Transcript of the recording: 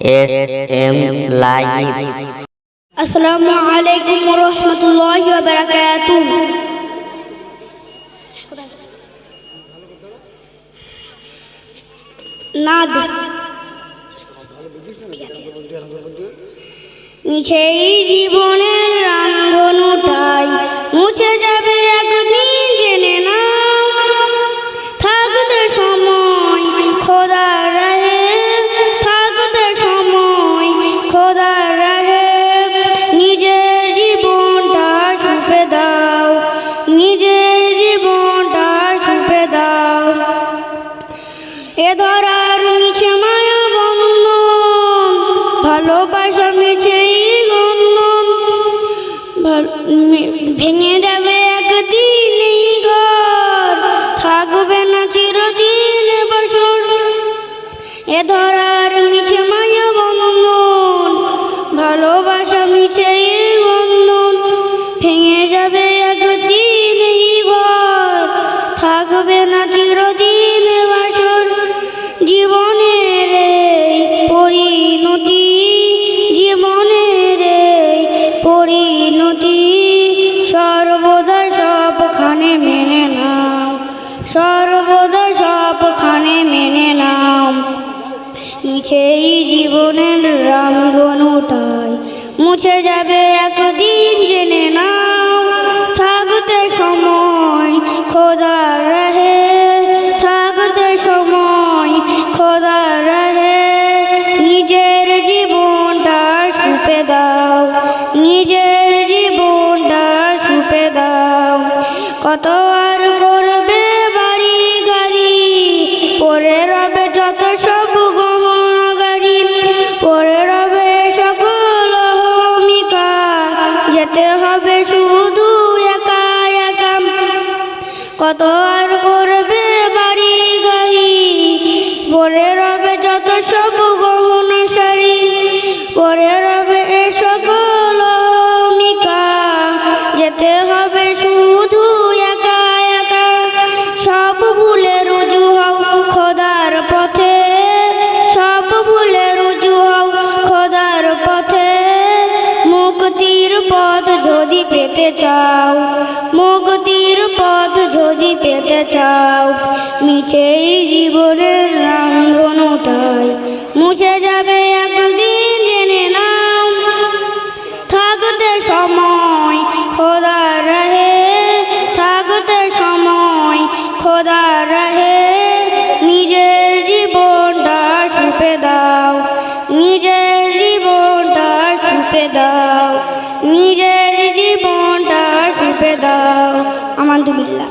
SM Live. Assalamualaikum warahmatullahi wabarakatuh. নাদ মিছেই জীবনের রান্ধনুটাই মুছে যাবে একদিন, জেনে না থাকতে সময় খোদার রাহে, থাকতে সময় খোদার রাহে। নিজের জীবনটা সুপে দাও, নিজের জীবনটা সুপে দাও। এ ধরার মিছে মায়া বন্ধন, ভালোবাসা মিছেই গন্ধন। ভেঙে যাবে একদিন এই ঘর, থাকবে না চিরদিন বসর। এ ধরার মিছে মায়া বন্ধন, ভালোবাসা মিছেই গন্ধন। ভেঙে যাবে একদিন এই ঘর, থাকবে না চিরদিন বসর। জীবনের এই পরিণতি, জীবনের এই পরিণতি সর্বদা সবখানে মেনে নাও, সর্বদা সবখানে মেনে নাও। মিছেই জীবনের রামধনুটাই মুছে যাবে একদিন, জেনে নাও থাকতে সময় খোদার রাহে, থাকতে সময় খোদার রাহে। নিজের জীবনটা সুপে দাও, নিজের জীবনটা সুপে দাও। কত আর করবে বাড়ি গাড়ি, পরে রবে যত সব গহনা গাড়ি, পরে রবে সকল অহমিকা, যেতে হবে শুধু একা একা। কত আর করবে বাড়ি গাড়ি, পরে রবে যত সব গহনা শাড়ি, পরে রবে এ সকল অহমিকা, যেতে হবে শুধু একা একা। সব ভুলে রুজু হও খোদার পথে, সব ভুলে রুজু হও খোদার পথে। মুক্তির পথ যদি পেতে চাও, মুক্তির পথ যদি পেতে চাও। মিছেই জীবনের রামধনুটাই মুছে যাবে একদিন, জেনে নাও থাকতে সময় খোদার রাহে, থাকতে সময় খোদার রাহে। নিজের জীবনটা সুপে দাও, নিজের জীবনটা সুপে দাও, নিজের জীবনটা সুপে দাও। আলহামদুলিল্লাহ।